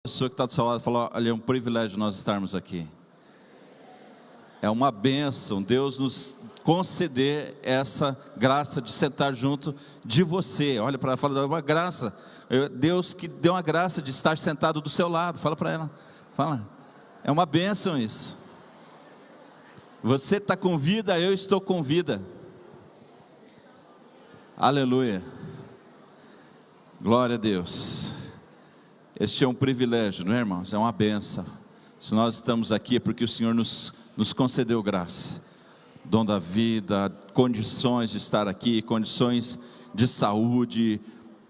pessoa que está do seu lado falou: olha, é um privilégio nós estarmos aqui. É uma bênção Deus nos conceder essa graça de sentar junto de você. Olha para ela, fala: é uma graça, Deus que deu uma graça de estar sentado do seu lado. Fala para ela, fala, é uma bênção isso. Você está com vida, eu estou com vida. Aleluia, glória a Deus. Este é um privilégio, não é, irmãos? É uma bênção. Se nós estamos aqui é porque o Senhor nos concedeu graça, dom da vida, condições de estar aqui, condições de saúde,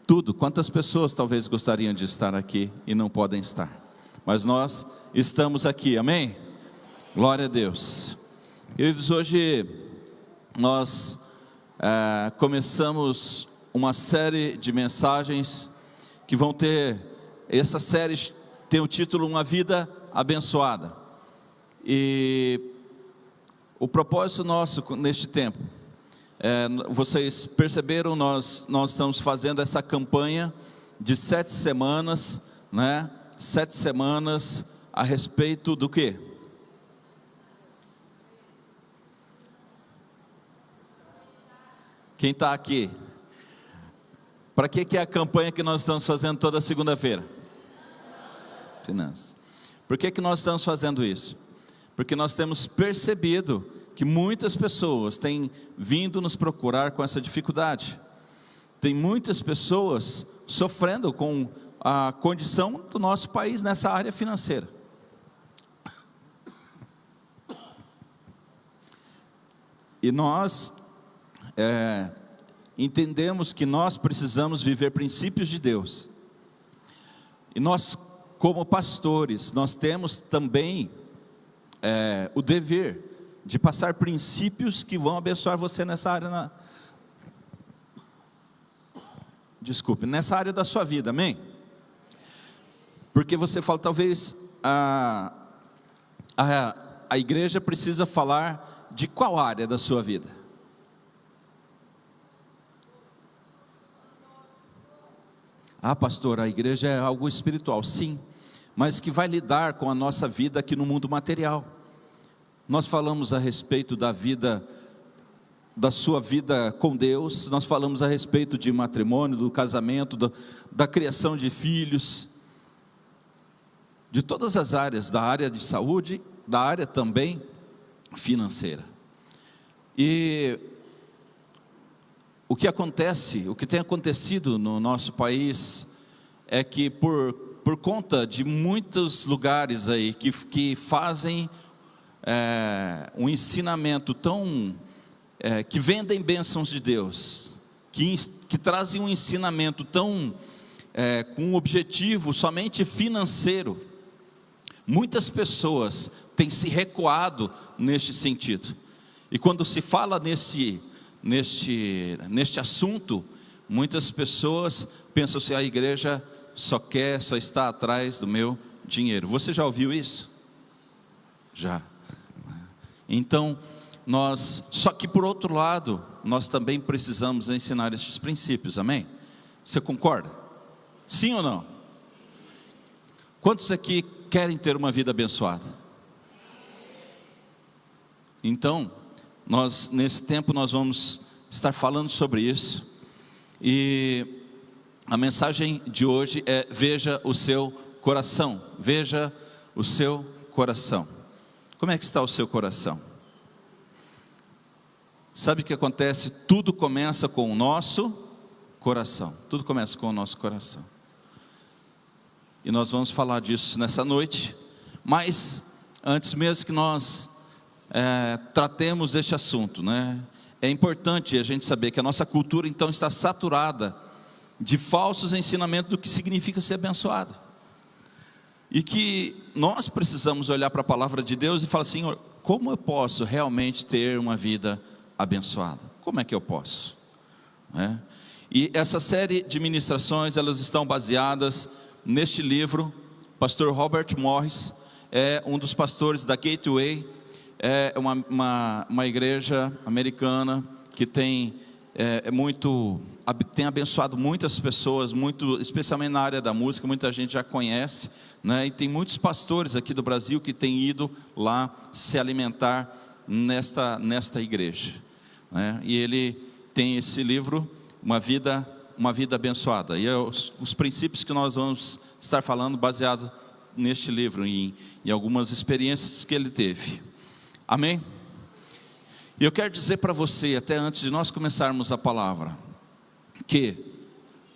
tudo. Quantas pessoas talvez gostariam de estar aqui e não podem estar, mas nós estamos aqui, amém? Glória a Deus. Queridos, hoje nós começamos uma série de mensagens que vão ter, essa série tem o título Uma Vida Abençoada. E o propósito nosso neste tempo, vocês perceberam, nós estamos fazendo essa campanha de 7 semanas, né? 7 semanas a respeito do quê? Quem está aqui? Para que é a campanha que nós estamos fazendo toda segunda-feira? Finanças. Por que nós estamos fazendo isso? Porque nós temos percebido que muitas pessoas têm vindo nos procurar com essa dificuldade. Tem muitas pessoas sofrendo com a condição do nosso país nessa área financeira. E nós entendemos que nós precisamos viver princípios de Deus. E nós, como pastores, nós temos também o dever de passar princípios que vão abençoar você nessa área, nessa área da sua vida, amém? Porque você fala, talvez a igreja precisa falar de qual área da sua vida? Ah, pastor, a igreja é algo espiritual, sim, mas que vai lidar com a nossa vida aqui no mundo material. Nós falamos a respeito da vida, da sua vida com Deus, nós falamos a respeito de matrimônio, do casamento, da criação de filhos, de todas as áreas, da área de saúde, da área também financeira. E o que acontece, o que tem acontecido no nosso país, é que por conta de muitos lugares aí que fazem um ensinamento tão, que vendem bênçãos de Deus, que trazem um ensinamento tão, com um objetivo somente financeiro, muitas pessoas têm se recuado neste sentido. E quando se fala neste assunto, muitas pessoas pensam assim: a igreja só está atrás do meu dinheiro. Você já ouviu isso? Já. Então, só que por outro lado, nós também precisamos ensinar estes princípios, amém? Você concorda? Sim ou não? Quantos aqui querem ter uma vida abençoada? Então, nesse tempo nós vamos estar falando sobre isso, e a mensagem de hoje é: veja o seu coração. Veja o seu coração. Como é que está o seu coração? Sabe o que acontece? Tudo começa com o nosso coração. Tudo começa com o nosso coração. E nós vamos falar disso nessa noite, mas antes mesmo que nós tratemos deste assunto, né? É importante a gente saber que a nossa cultura então está saturada de falsos ensinamentos do que significa ser abençoado, e que nós precisamos olhar para a palavra de Deus e falar: Senhor, como eu posso realmente ter uma vida abençoada? Como é que eu posso? E essa série de ministrações, elas estão baseadas neste livro. Pastor Robert Morris é um dos pastores da Gateway. É uma igreja americana que tem tem abençoado muitas pessoas, especialmente na área da música, muita gente já conhece, né? E tem muitos pastores aqui do Brasil que têm ido lá se alimentar nesta igreja, né? E ele tem esse livro, Uma Vida Abençoada, e é os princípios que nós vamos estar falando baseado neste livro, em algumas experiências que ele teve. Amém? E eu quero dizer para você, até antes de nós começarmos a palavra, que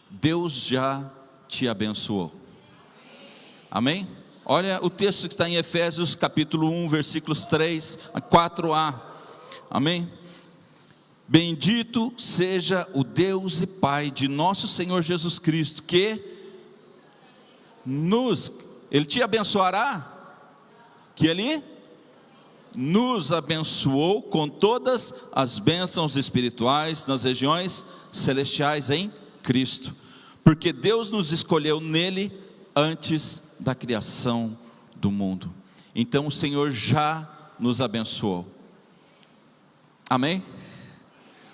Deus já te abençoou. Amém? Olha o texto que está em Efésios capítulo 1, versículos 3 a 4a. Amém? Bendito seja o Deus e Pai de nosso Senhor Jesus Cristo, que Ele te abençoará, que Ele nos abençoou com todas as bênçãos espirituais nas regiões celestiais em Cristo, porque Deus nos escolheu nele antes da criação do mundo. Então o Senhor já nos abençoou. Amém?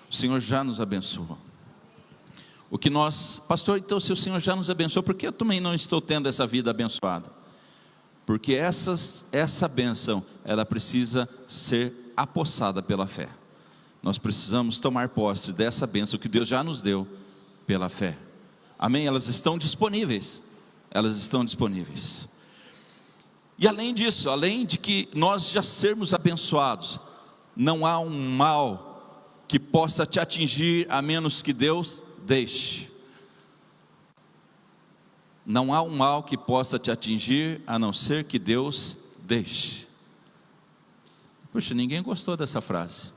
O Senhor já nos abençoou. Pastor, então se o Senhor já nos abençoou, por que eu também não estou tendo essa vida abençoada? Porque essa bênção, ela precisa ser apossada pela fé. Nós precisamos tomar posse dessa bênção que Deus já nos deu pela fé. Amém? Elas estão disponíveis. E além disso, além de que nós já sermos abençoados, não há um mal que possa te atingir a menos que Deus deixe. Não há um mal que possa te atingir, a não ser que Deus deixe. Puxa, ninguém gostou dessa frase.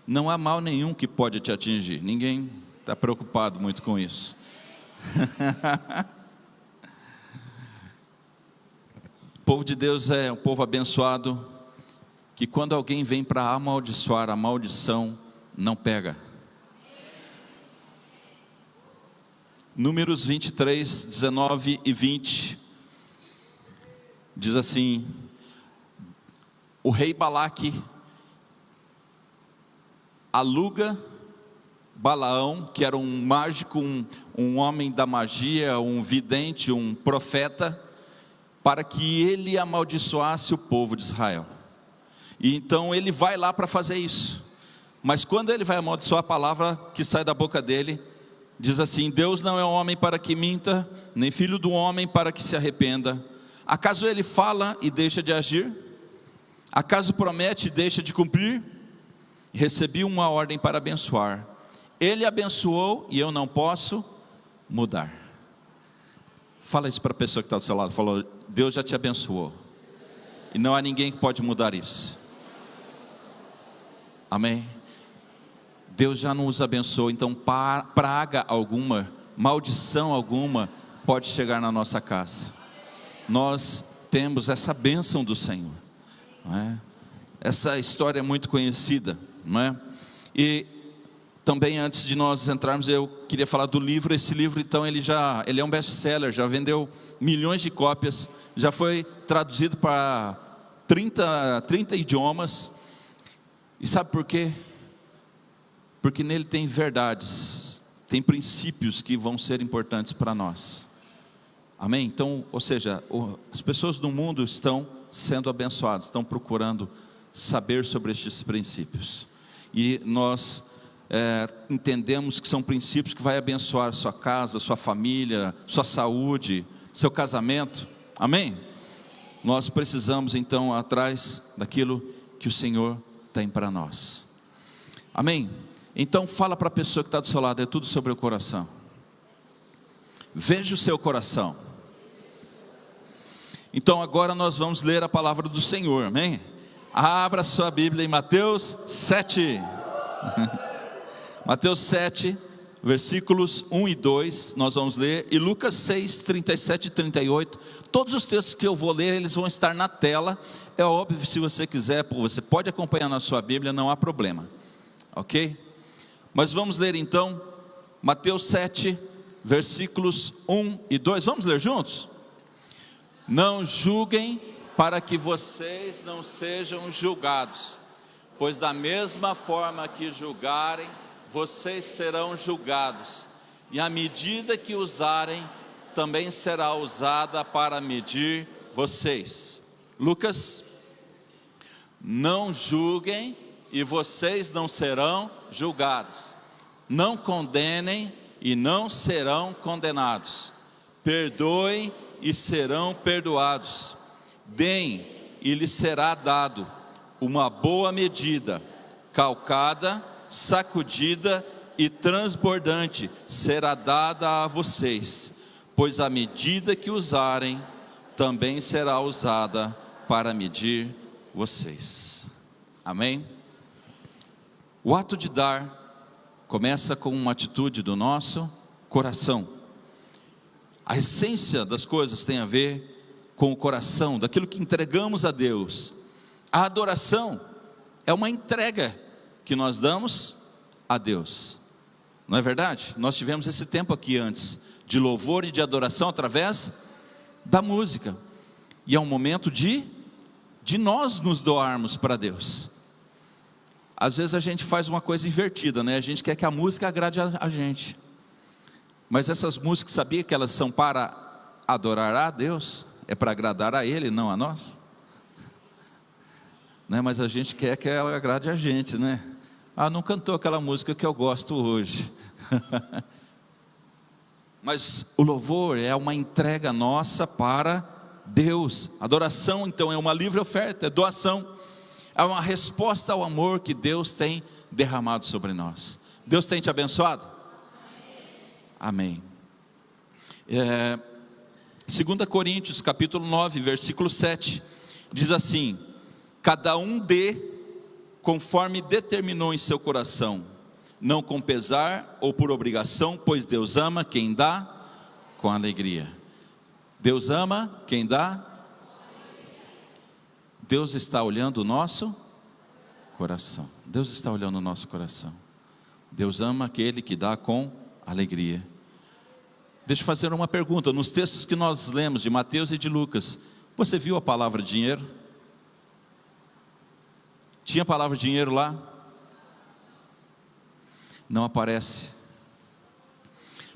Não há mal nenhum que pode te atingir. Ninguém está preocupado muito com isso. O povo de Deus é um povo abençoado, que quando alguém vem para amaldiçoar, a maldição não pega. Números 23, 19 e 20, diz assim: o rei Balaque aluga Balaão, que era um mágico, um homem da magia, um vidente, um profeta, para que ele amaldiçoasse o povo de Israel. E então ele vai lá para fazer isso, mas quando ele vai amaldiçoar, a palavra que sai da boca dele diz assim: Deus não é homem para que minta, nem filho do homem para que se arrependa. Acaso ele fala e deixa de agir? Acaso promete e deixa de cumprir? Recebi uma ordem para abençoar. Ele abençoou e eu não posso mudar. Fala isso para a pessoa que está do seu lado. Falou: Deus já te abençoou, e não há ninguém que pode mudar isso. Amém? Deus já nos abençoou, então praga alguma, maldição alguma pode chegar na nossa casa. Nós temos essa bênção do Senhor, não é? Essa história é muito conhecida, não é? E também, antes de nós entrarmos, eu queria falar do livro. Esse livro, então, ele é um best-seller, já vendeu milhões de cópias, já foi traduzido para 30 idiomas. E sabe por quê? Porque nele tem verdades, tem princípios que vão ser importantes para nós. Amém? Então, ou seja, as pessoas do mundo estão sendo abençoadas, estão procurando saber sobre estes princípios. E nós entendemos que são princípios que vai abençoar sua casa, sua família, sua saúde, seu casamento. Amém? Nós precisamos então atrás daquilo que o Senhor tem para nós. Amém? Então fala para a pessoa que está do seu lado, é tudo sobre o coração. Veja o seu coração. Então agora nós vamos ler a palavra do Senhor, amém? Abra sua Bíblia em Mateus 7. Mateus 7, versículos 1 e 2, nós vamos ler, e Lucas 6, 37 e 38, todos os textos que eu vou ler, eles vão estar na tela. É óbvio, se você quiser, você pode acompanhar na sua Bíblia, não há problema, ok? Mas vamos ler então, Mateus 7, versículos 1 e 2, vamos ler juntos? Não julguem para que vocês não sejam julgados, pois da mesma forma que julgarem, vocês serão julgados, e a medida que usarem também será usada para medir vocês. Lucas: não julguem e vocês não serão julgados, não condenem e não serão condenados, perdoem e serão perdoados, deem e lhes será dado, uma boa medida, calcada, sacudida e transbordante será dada a vocês, pois a medida que usarem também será usada para medir vocês. Amém? O ato de dar começa com uma atitude do nosso coração. A essência das coisas tem a ver com o coração, daquilo que entregamos a Deus. A adoração é uma entrega que nós damos a Deus, não é verdade? Nós tivemos esse tempo aqui antes, de louvor e de adoração através da música, e é um momento de nós nos doarmos para Deus. Às vezes a gente faz uma coisa invertida, né? A gente quer que a música agrade a gente, mas essas músicas, sabia que elas são para adorar a Deus? É para agradar a Ele, não a nós, né? Mas a gente quer que ela agrade a gente, né? Não cantou aquela música que eu gosto hoje. Mas o louvor é uma entrega nossa para Deus. Adoração então é uma livre oferta, é doação, é uma resposta ao amor que Deus tem derramado sobre nós. Deus tem te abençoado? Amém. 2 Coríntios capítulo 9, versículo 7, diz assim: cada um dê conforme determinou em seu coração, não com pesar ou por obrigação, pois Deus ama quem dá com alegria. Deus ama quem dá. Deus está olhando o nosso coração. Deus está olhando o nosso coração. Deus ama aquele que dá com alegria. Deixa eu fazer uma pergunta. Nos textos que nós lemos de Mateus e de Lucas, você viu a palavra dinheiro? Tinha a palavra dinheiro lá? Não aparece.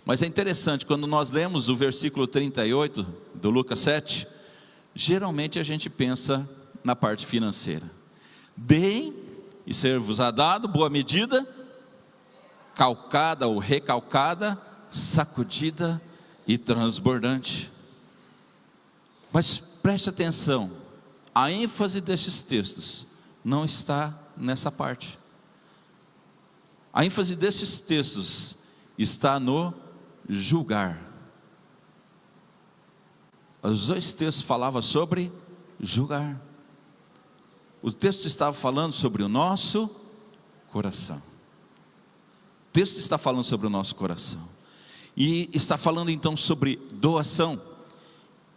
Mas é interessante, quando nós lemos o versículo 38 do Lucas 7, geralmente a gente pensa na parte financeira. Deem e ser-vos-á dado, boa medida, calcada ou recalcada, sacudida e transbordante. Mas preste atenção, a ênfase destes textos não está nessa parte. A ênfase desses textos está no julgar. Os dois textos falavam sobre julgar. O texto estava falando sobre o nosso coração. O texto está falando sobre o nosso coração. E está falando então sobre doação.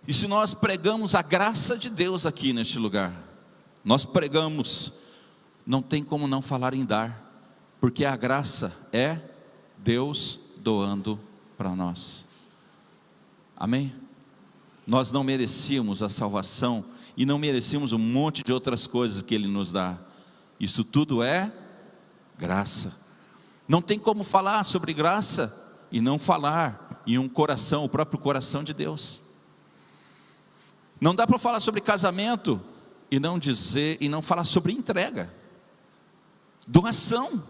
E se nós pregamos a graça de Deus aqui neste lugar, nós pregamos, não tem como não falar em dar, porque a graça é Deus doando para nós. Amém? Nós não merecíamos a salvação e não merecíamos um monte de outras coisas que Ele nos dá. Isso tudo é graça. Não tem como falar sobre graça e não falar em um coração, o próprio coração de Deus. Não dá para falar sobre casamento e não dizer e não falar sobre entrega, doação.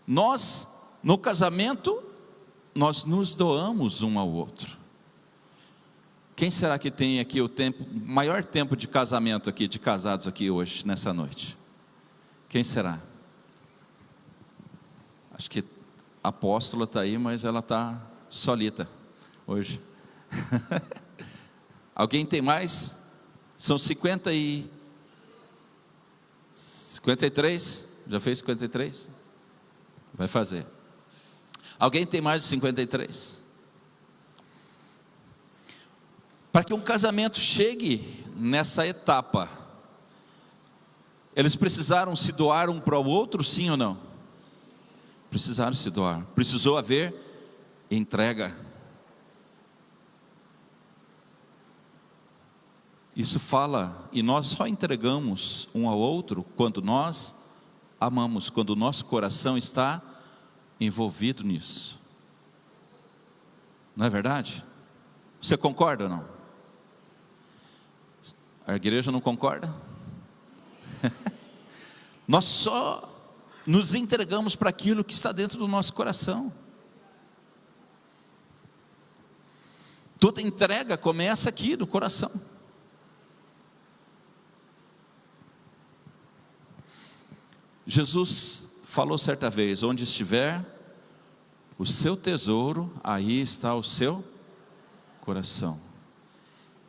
Nós, no casamento, nós nos doamos um ao outro. Quem será que tem aqui o maior tempo de casamento aqui, de casados aqui hoje, nessa noite? Quem será? Acho que a apóstola está aí, mas ela está solita hoje. Alguém tem mais? São 53? Já fez 53? Vai fazer. Alguém tem mais de 53? Para que um casamento chegue nessa etapa, eles precisaram se doar um para o outro, sim ou não? Precisaram se doar, precisou haver entrega. Isso fala, e nós só entregamos um ao outro quando nós amamos, quando o nosso coração está envolvido nisso. Não é verdade? Você concorda ou não? A igreja não concorda? Nós só nos entregamos para aquilo que está dentro do nosso coração. Toda entrega começa aqui no coração. Jesus falou certa vez: onde estiver o seu tesouro, aí está o seu coração.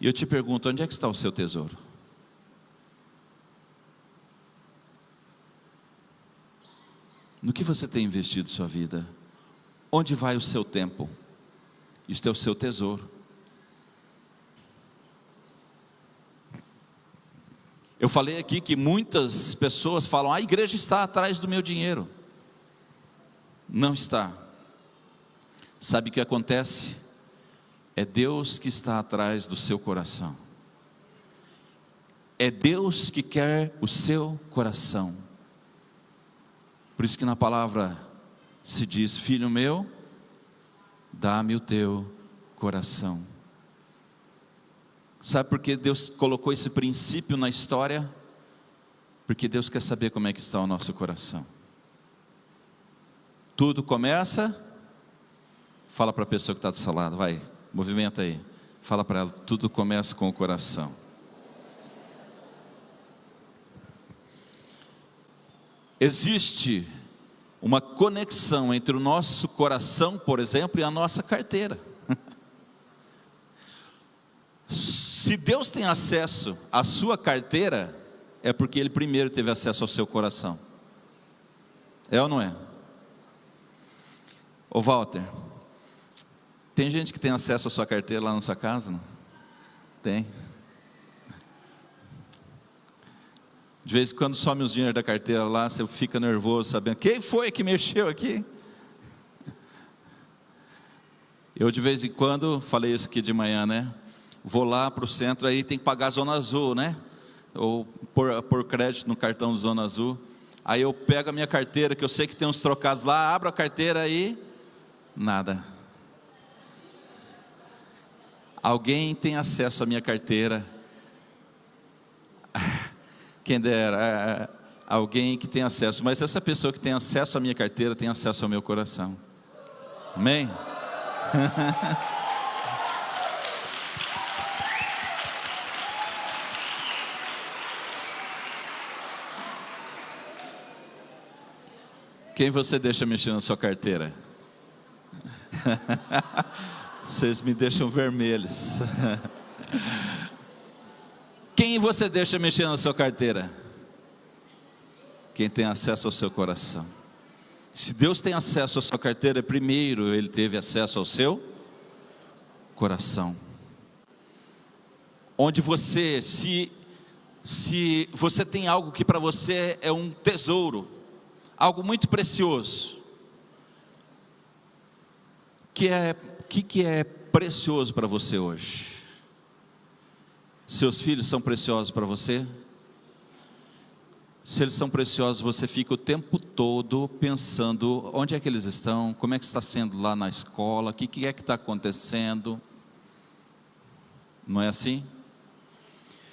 E eu te pergunto, onde é que está o seu tesouro? No que você tem investido sua vida? Onde vai o seu tempo? Isto é o seu tesouro. Eu falei aqui que muitas pessoas falam: a igreja está atrás do meu dinheiro. Não está. Sabe o que acontece? É Deus que está atrás do seu coração. É Deus que quer o seu coração. Por isso que na palavra se diz: filho meu, dá-me o teu coração. Sabe por que Deus colocou esse princípio na história? Porque Deus quer saber como é que está o nosso coração. Tudo começa, fala para a pessoa que está do seu lado, vai, movimenta aí, fala para ela: tudo começa com o coração. Existe uma conexão entre o nosso coração, por exemplo, e a nossa carteira. Se Deus tem acesso à sua carteira, é porque Ele primeiro teve acesso ao seu coração. É ou não é? Ô Walter, tem gente que tem acesso à sua carteira lá na sua casa? Não? Tem. De vez em quando some os dinheiros da carteira lá, você fica nervoso sabendo quem foi que mexeu aqui. Eu de vez em quando, falei isso aqui de manhã, né? Vou lá para o centro, aí tem que pagar a Zona Azul, né? Ou por crédito no cartão do Zona Azul. Aí eu pego a minha carteira, que eu sei que tem uns trocados lá, abro a carteira aí, nada. Alguém tem acesso à minha carteira. Quem dera, alguém que tem acesso. Mas essa pessoa que tem acesso à minha carteira tem acesso ao meu coração. Amém? Quem você deixa mexer na sua carteira? Vocês me deixam vermelhos. Quem você deixa mexer na sua carteira? Quem tem acesso ao seu coração. Se Deus tem acesso à sua carteira, primeiro Ele teve acesso ao seu coração. Onde você, se você tem algo que para você é um tesouro, algo muito precioso, que é precioso para você hoje? Seus filhos são preciosos para você? Se eles são preciosos, você fica o tempo todo pensando: onde é que eles estão? Como é que está sendo lá na escola? O que é que está acontecendo? Não é assim?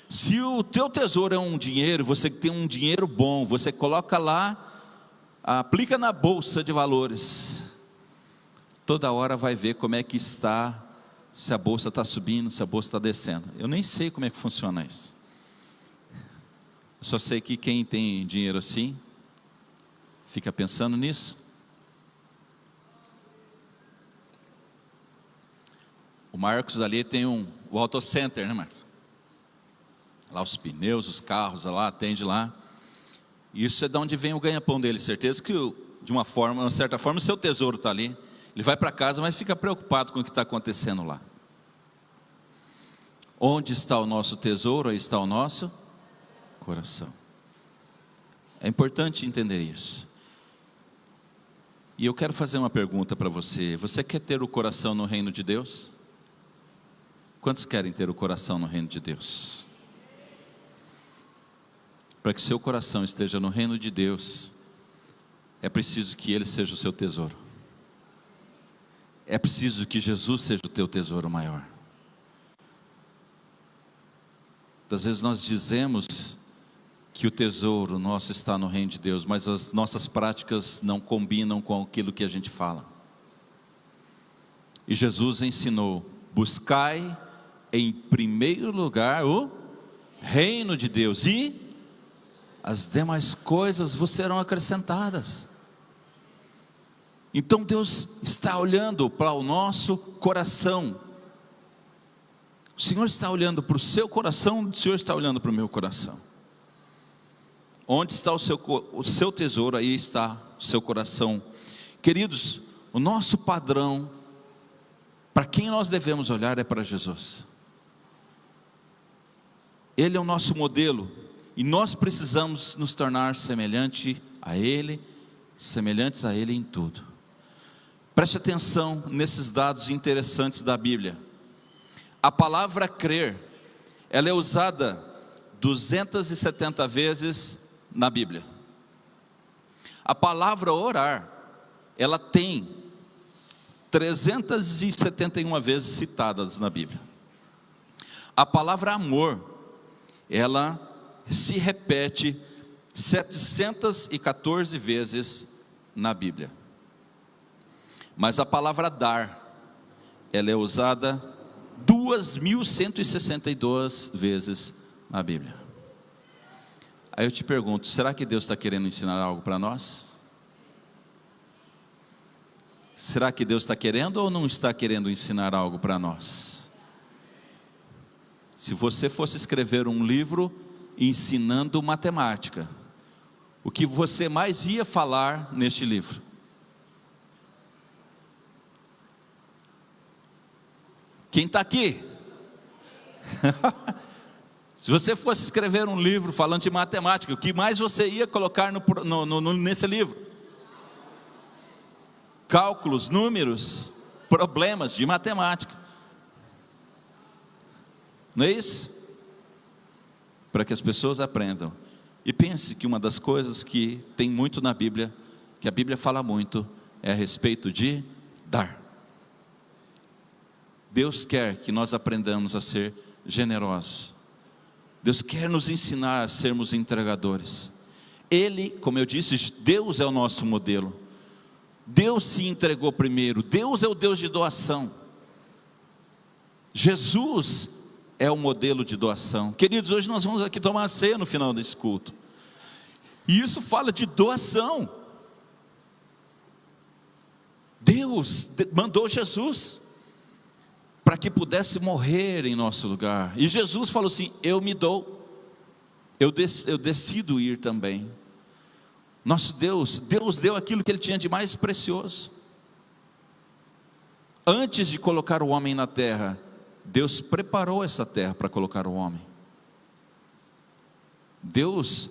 Se o teu tesouro é um dinheiro, você tem um dinheiro bom, você coloca lá, aplica na bolsa de valores, toda hora vai ver como é que está, se a bolsa está subindo, se a bolsa está descendo. Eu nem sei como é que funciona isso. Eu só sei que quem tem dinheiro assim, fica pensando nisso. O Marcos ali tem o Auto Center, né, Marcos? Lá os pneus, os carros, lá, atende lá. Isso é de onde vem o ganha-pão dele. Certeza que de uma certa forma, o seu tesouro está ali. Ele vai para casa, mas fica preocupado com o que está acontecendo lá. Onde está o nosso tesouro, aí está o nosso coração. É importante entender isso. E eu quero fazer uma pergunta para você. Você quer ter o coração no reino de Deus? Quantos querem ter o coração no reino de Deus? Para que seu coração esteja no reino de Deus, é preciso que Ele seja o seu tesouro. é preciso que Jesus seja o teu tesouro maior. Às vezes nós dizemos que o tesouro nosso está no reino de Deus, mas as nossas práticas não combinam com aquilo que a gente fala. E Jesus ensinou: buscai em primeiro lugar o reino de Deus, e as demais coisas vos serão acrescentadas. Então Deus está olhando para o nosso coração. O Senhor está olhando para o seu coração, o Senhor está olhando para o meu coração. Onde está o seu tesouro, aí está o seu coração. Queridos, o nosso padrão, para quem nós devemos olhar, é para Jesus. Ele é o nosso modelo, e nós precisamos nos tornar semelhantes a Ele em tudo. Preste atenção nesses dados interessantes da Bíblia. A palavra crer, ela é usada 270 vezes na Bíblia. A palavra orar, ela tem 371 vezes citadas na Bíblia. A palavra amor, ela se repete 714 vezes na Bíblia. Mas a palavra dar, ela é usada 2.162 vezes na Bíblia. Aí eu te pergunto, será que Deus está querendo ensinar algo para nós? Será que Deus está querendo ou não está querendo ensinar algo para nós? Se você fosse escrever um livro ensinando matemática, o que você mais ia falar neste livro? Quem está aqui? Se você fosse escrever um livro falando de matemática, o que mais você ia colocar nesse livro? Cálculos, números, problemas de matemática. Não é isso? Para que as pessoas aprendam. E pense que uma das coisas que tem muito na Bíblia, que a Bíblia fala muito, é a respeito de dar. Deus quer que nós aprendamos a ser generosos. Deus quer nos ensinar a sermos entregadores. Ele, como eu disse, Deus é o nosso modelo. Deus se entregou primeiro. Deus é o Deus de doação. Jesus é o modelo de doação. Queridos, hoje nós vamos aqui tomar a ceia no final desse culto. E isso fala de doação. Deus mandou Jesus para que pudesse morrer em nosso lugar. E Jesus falou assim: eu me dou, eu decido ir também. Nosso Deus deu aquilo que Ele tinha de mais precioso. Antes de colocar o homem na terra, Deus preparou essa terra para colocar o homem. Deus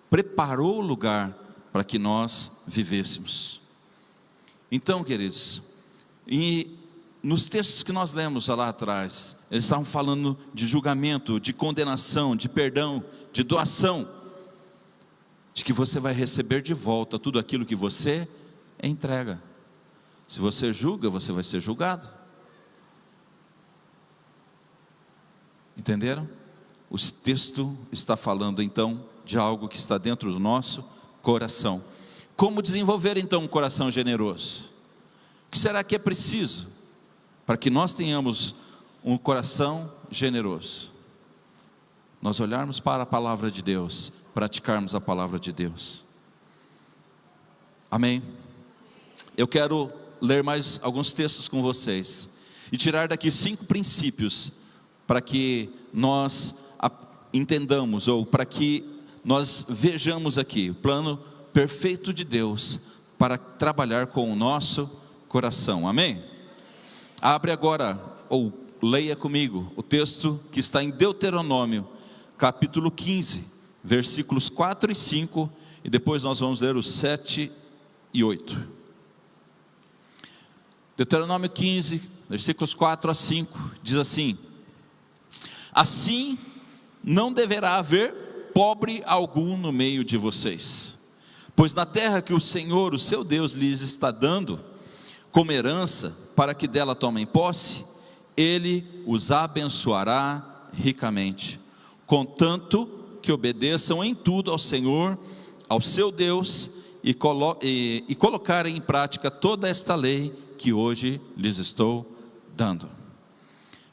preparou o lugar para que nós vivêssemos. Então, queridos, nos textos que nós lemos lá atrás, eles estavam falando de julgamento, de condenação, de perdão, de doação, de que você vai receber de volta tudo aquilo que você entrega. Se você julga, você vai ser julgado. Entenderam? O texto está falando então de algo que está dentro do nosso coração. Como desenvolver então um coração generoso? O que será que é preciso para que nós tenhamos um coração generoso? Nós olharmos para a palavra de Deus, praticarmos a palavra de Deus. Amém? Eu quero ler mais alguns textos com vocês e tirar daqui 5 princípios para que nós entendamos, ou para que nós vejamos aqui o plano perfeito de Deus para trabalhar com o nosso coração. Amém? Abre agora, ou leia comigo, o texto que está em Deuteronômio, capítulo 15, versículos 4 e 5, e depois nós vamos ler os 7 e 8. Deuteronômio 15, versículos 4 a 5, diz assim: assim não deverá haver pobre algum no meio de vocês, pois na terra que o Senhor, o seu Deus, lhes está dando, como herança, para que dela tomem posse, Ele os abençoará ricamente, contanto que obedeçam em tudo ao Senhor, ao seu Deus, e colocarem em prática toda esta lei que hoje lhes estou dando.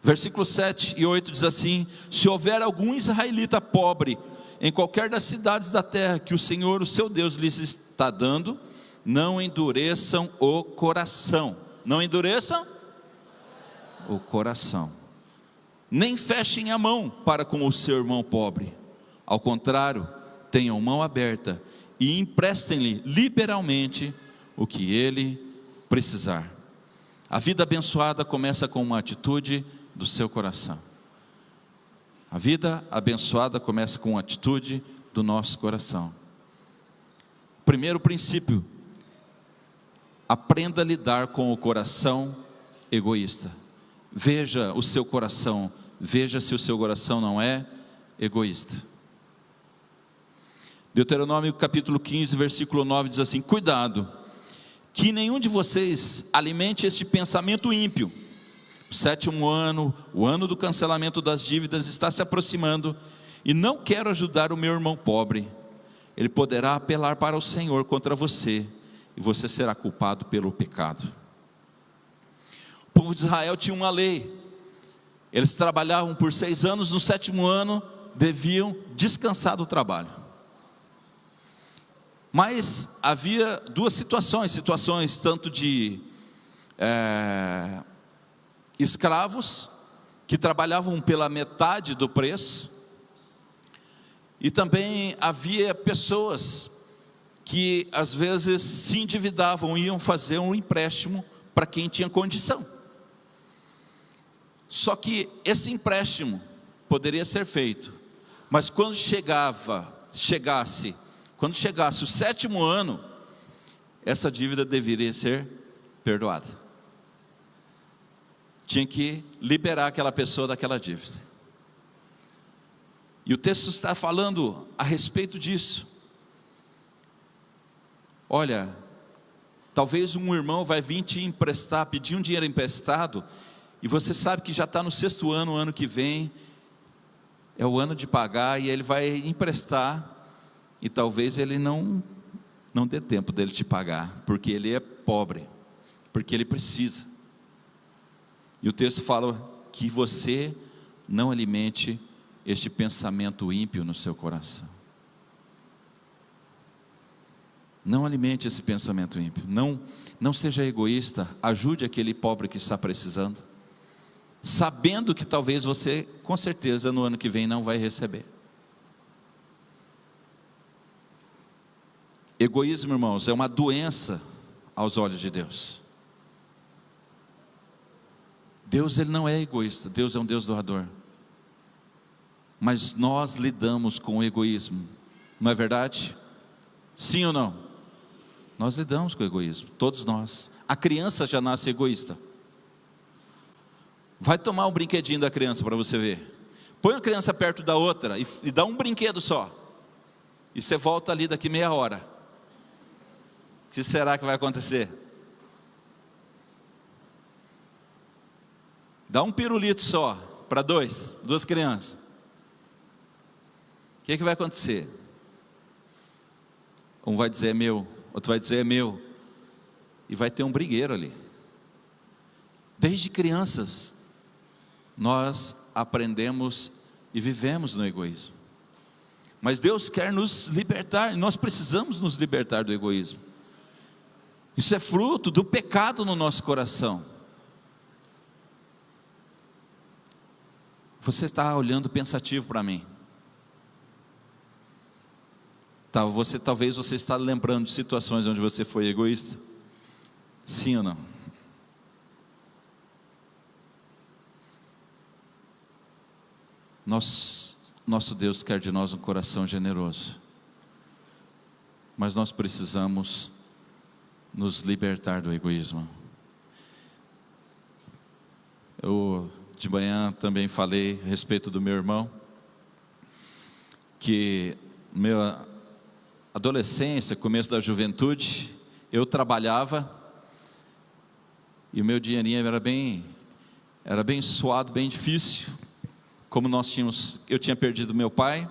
Versículos 7 e 8 diz assim: se houver algum israelita pobre em qualquer das cidades da terra que o Senhor, o seu Deus, lhes está dando, não endureçam o coração. Não endureçam o coração. Nem fechem a mão para com o seu irmão pobre. Ao contrário, tenham mão aberta e emprestem-lhe liberalmente o que ele precisar. A vida abençoada começa com uma atitude do seu coração. A vida abençoada começa com uma atitude do nosso coração. Primeiro princípio: aprenda a lidar com o coração egoísta. Veja o seu coração, veja se o seu coração não é egoísta. Deuteronômio capítulo 15, versículo 9 diz assim: cuidado, que nenhum de vocês alimente este pensamento ímpio. O 7º ano, o ano do cancelamento das dívidas, está se aproximando, e não quero ajudar o meu irmão pobre. Ele poderá apelar para o Senhor contra você, e você será culpado pelo pecado. O povo de Israel tinha uma lei: eles trabalhavam por 6 anos, no 7º ano deviam descansar do trabalho. Mas havia duas situações tanto de escravos, que trabalhavam pela metade do preço, e também havia pessoas que às vezes se endividavam, iam fazer um empréstimo para quem tinha condição. Só que esse empréstimo poderia ser feito, mas quando chegasse o 7º ano, essa dívida deveria ser perdoada. Tinha que liberar aquela pessoa daquela dívida. E o texto está falando a respeito disso. Olha, talvez um irmão vai vir te emprestar, pedir um dinheiro emprestado, e você sabe que já está no 6º ano, o ano que vem é o ano de pagar, e ele vai emprestar, e talvez ele não dê tempo dele te pagar, porque ele é pobre, porque ele precisa. E o texto fala que você não alimente este pensamento ímpio no seu coração. Não alimente esse pensamento ímpio. Não seja egoísta. Ajude aquele pobre que está precisando, sabendo que talvez você, com certeza, no ano que vem não vai receber. Egoísmo, irmãos, é uma doença aos olhos de Deus. Deus, Ele não é egoísta. Deus é um Deus doador. Mas nós lidamos com o egoísmo, não é verdade? Sim ou não? Nós lidamos com o egoísmo, todos nós. A criança já nasce egoísta. Vai tomar um brinquedinho da criança para você ver. Põe a criança perto da outra e dá um brinquedo só, e você volta ali daqui meia hora. O que será que vai acontecer? Dá um pirulito só para duas crianças. O que vai acontecer? Um vai dizer é meu, outro vai dizer é meu, e vai ter um brigueiro ali. Desde crianças nós aprendemos e vivemos no egoísmo, mas Deus quer nos libertar. Nós precisamos nos libertar do egoísmo. Isso é fruto do pecado no nosso coração. Você está olhando pensativo para mim. Talvez você está lembrando de situações onde você foi egoísta. Sim ou não? Nosso Deus quer de nós um coração generoso, mas nós precisamos nos libertar do egoísmo. Eu de manhã também falei a respeito do meu irmão, que minha adolescência, começo da juventude, eu trabalhava E o meu dinheirinho era bem suado, bem difícil. Como eu tinha perdido meu pai,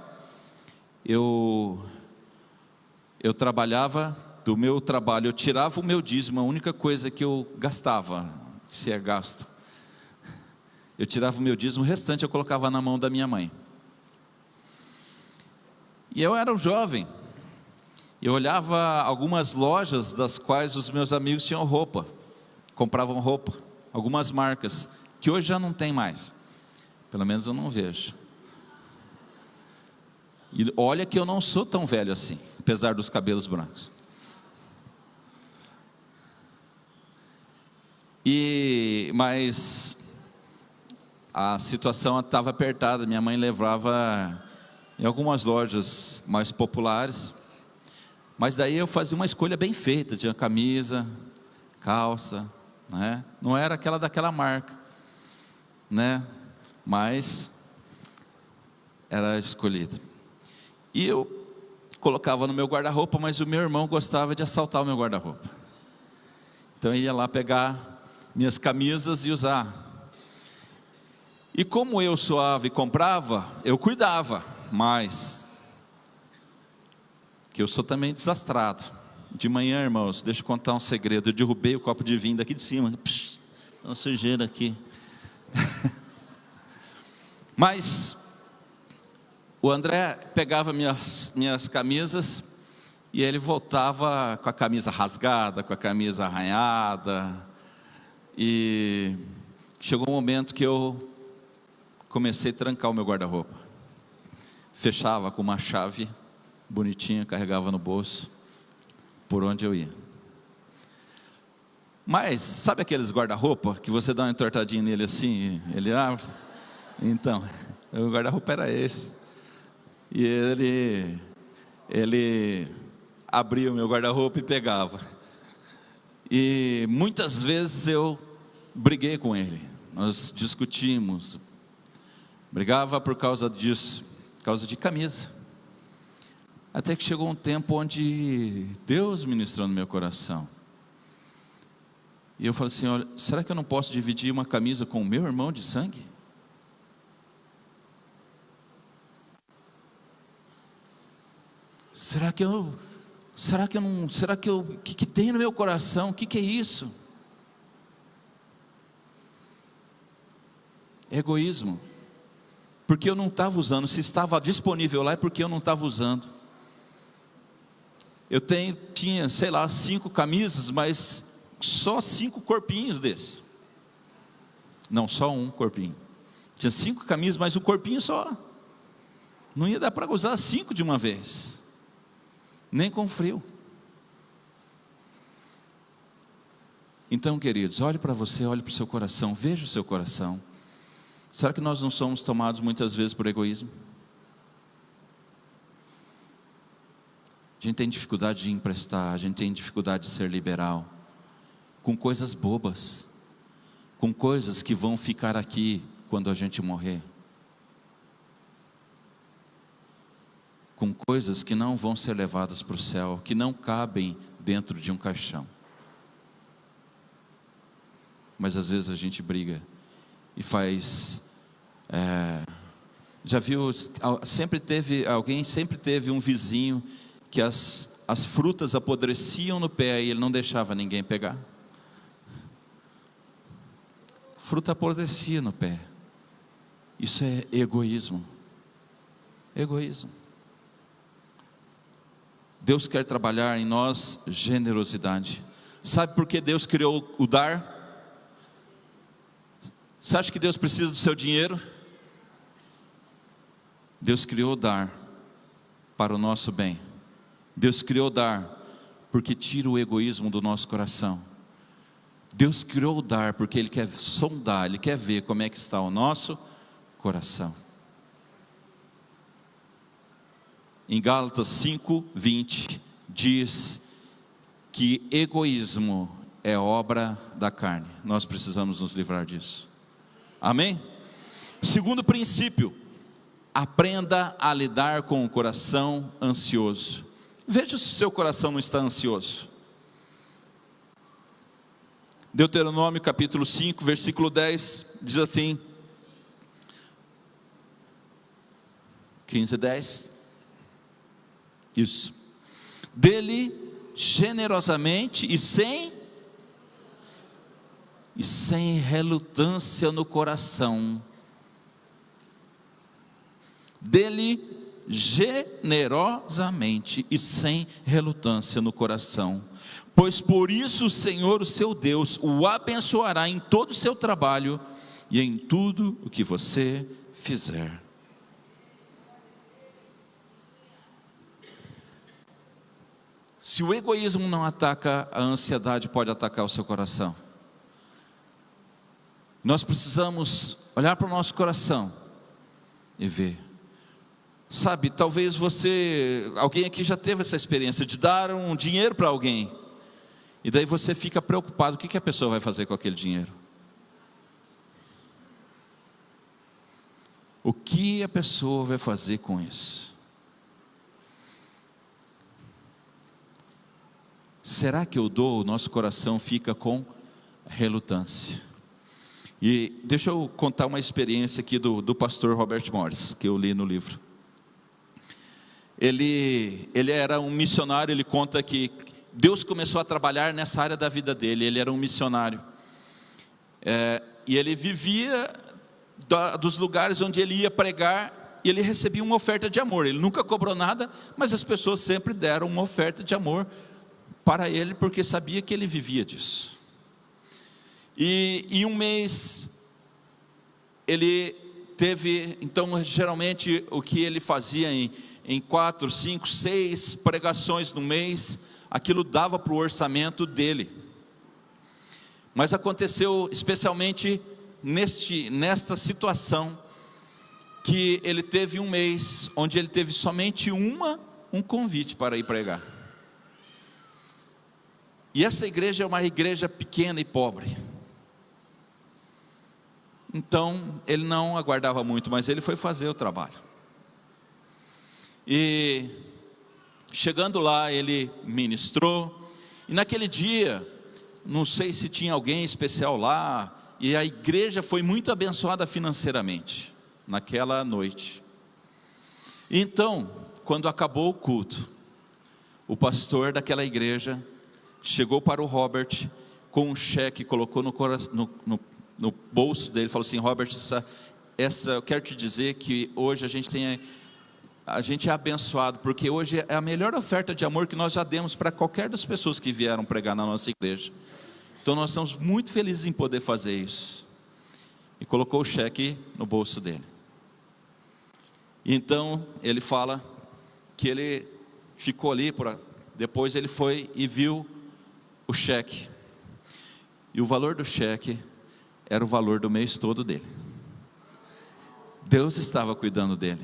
eu trabalhava, do meu trabalho eu tirava o meu dízimo, a única coisa que eu gastava, se é gasto, eu tirava o meu dízimo, o restante eu colocava na mão da minha mãe. E eu era um jovem, eu olhava algumas lojas das quais os meus amigos tinham roupa, compravam roupa, algumas marcas, que hoje já não tem mais, pelo menos eu não vejo. E olha que eu não sou tão velho assim, apesar dos cabelos brancos. Mas a situação estava apertada, minha mãe levava em algumas lojas mais populares, mas daí eu fazia uma escolha bem feita, tinha camisa, calça, né? Não era aquela daquela marca, né? Mas era escolhida. E eu colocava no meu guarda-roupa, mas o meu irmão gostava de assaltar o meu guarda-roupa. Então eu ia lá pegar minhas camisas e usar. E como eu suave comprava, eu cuidava, mas que eu sou também desastrado. De manhã, irmãos, deixa eu contar um segredo. Eu derrubei o copo de vinho daqui de cima. Uma sujeira aqui. Mas o André pegava minhas camisas e ele voltava com a camisa rasgada, com a camisa arranhada. E chegou um momento que eu comecei a trancar o meu guarda-roupa. Fechava com uma chave bonitinha, carregava no bolso, por onde eu ia. Mas, sabe aqueles guarda-roupa que você dá uma entortadinha nele assim, ele abre? Então, o guarda-roupa era esse. E ele abria o meu guarda-roupa e pegava. E muitas vezes eu briguei com ele, nós discutimos, brigava por causa disso, por causa de camisa. Até que chegou um tempo onde Deus ministrou no meu coração. E eu falei assim, olha, será que eu não posso dividir uma camisa com o meu irmão de sangue? O que tem no meu coração? O que é isso? Egoísmo. Porque eu não estava usando, se estava disponível lá é porque eu não estava usando. Eu tinha, sei lá, 5 camisas, mas só 5 corpinhos desse. Não, só um corpinho. Tinha 5 camisas, mas um corpinho só. Não ia dar para usar 5 de uma vez. Nem com frio. Então, queridos, olhe para você, olhe para o seu coração, veja o seu coração. Será que nós não somos tomados muitas vezes por egoísmo? A gente tem dificuldade de emprestar, a gente tem dificuldade de ser liberal, com coisas bobas, com coisas que vão ficar aqui quando a gente morrer, com coisas que não vão ser levadas para o céu, que não cabem dentro de um caixão. Mas às vezes a gente briga e faz, já viu, sempre teve um vizinho que as frutas apodreciam no pé e ele não deixava ninguém pegar. Fruta apodrecia no pé. Isso é egoísmo. Egoísmo. Deus quer trabalhar em nós generosidade. Sabe por que Deus criou o dar? Você acha que Deus precisa do seu dinheiro? Deus criou o dar para o nosso bem. Deus criou o dar porque tira o egoísmo do nosso coração. Deus criou o dar porque Ele quer sondar, Ele quer ver como é que está o nosso coração. Em Gálatas 5:20 diz que egoísmo é obra da carne. Nós precisamos nos livrar disso. Amém? Segundo princípio, aprenda a lidar com o coração ansioso. Veja se o seu coração não está ansioso. Deuteronômio capítulo 5, versículo 10, diz assim, 15:10, isso, dele generosamente e sem relutância no coração, dele generosamente e sem relutância no coração, pois por isso o Senhor, o seu Deus, o abençoará em todo o seu trabalho e em tudo o que você fizer. Se o egoísmo não ataca, a ansiedade pode atacar o seu coração. Nós precisamos olhar para o nosso coração e ver. Sabe, talvez alguém aqui já teve essa experiência de dar um dinheiro para alguém, e daí você fica preocupado, o que a pessoa vai fazer com aquele dinheiro? O que a pessoa vai fazer com isso? Será que eu dou? O nosso coração fica com relutância. E deixa eu contar uma experiência aqui do pastor Robert Morris, que eu li no livro. Ele era um missionário. Ele conta que Deus começou a trabalhar nessa área da vida dele. Ele era um missionário, e ele vivia dos lugares onde ele ia pregar, e ele recebia uma oferta de amor. Ele nunca cobrou nada, mas as pessoas sempre deram uma oferta de amor para ele, porque sabia que ele vivia disso. E um mês ele teve, então geralmente o que ele fazia em 4, 5, 6 pregações no mês, aquilo dava para o orçamento dele. Mas aconteceu especialmente nesta situação, que ele teve um mês onde ele teve somente um convite para ir pregar. E essa igreja é uma igreja pequena e pobre. Então ele não aguardava muito, mas ele foi fazer o trabalho. E chegando lá, ele ministrou. E naquele dia, não sei se tinha alguém especial lá, e a igreja foi muito abençoada financeiramente naquela noite. Então, quando acabou o culto, o pastor daquela igreja chegou para o Robert com um cheque, colocou no bolso dele, falou assim: Robert, eu quero te dizer que hoje a gente é abençoado, porque hoje é a melhor oferta de amor que nós já demos para qualquer das pessoas que vieram pregar na nossa igreja. Então nós estamos muito felizes em poder fazer isso. E colocou o cheque no bolso dele. E então ele fala que ele ficou ali, depois ele foi e viu o cheque. E o valor do cheque era o valor do mês todo dele. Deus estava cuidando dele.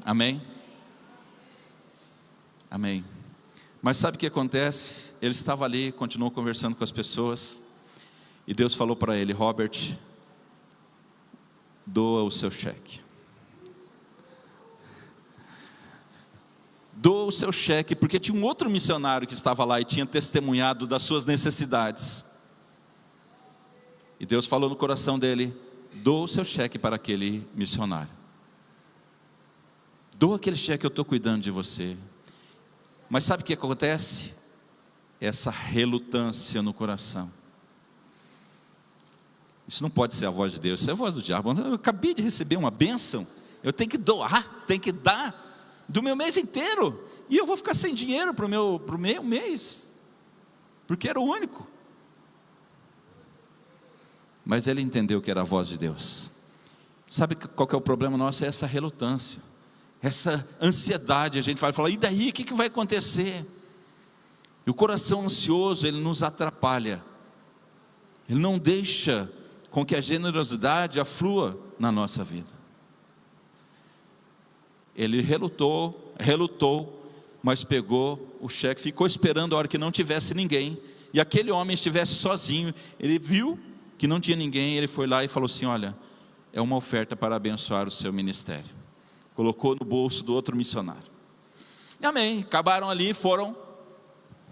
Amém? Amém. Mas sabe o que acontece? Ele estava ali, continuou conversando com as pessoas, e Deus falou para ele: Robert, doa o seu cheque. Doa o seu cheque, porque tinha um outro missionário que estava lá e tinha testemunhado das suas necessidades. E Deus falou no coração dele: doa o seu cheque para aquele missionário. Doa aquele cheque, eu estou cuidando de você. Mas sabe o que acontece? Essa relutância no coração. Isso não pode ser a voz de Deus, isso é a voz do diabo. Eu acabei de receber uma bênção, eu tenho que doar, tenho que dar do meu mês inteiro, e eu vou ficar sem dinheiro para o meu mês, porque era o único. Mas ele entendeu que era a voz de Deus. Sabe qual que é o problema nosso? É essa relutância, essa ansiedade. A gente vai falar: e daí, o que vai acontecer? E o coração ansioso, ele nos atrapalha, ele não deixa com que a generosidade aflua na nossa vida. Ele relutou, mas pegou o cheque, ficou esperando a hora que não tivesse ninguém, e aquele homem estivesse sozinho. Ele viu que não tinha ninguém, ele foi lá e falou assim: olha, é uma oferta para abençoar o seu ministério. Colocou no bolso do outro missionário. Amém. Acabaram ali, foram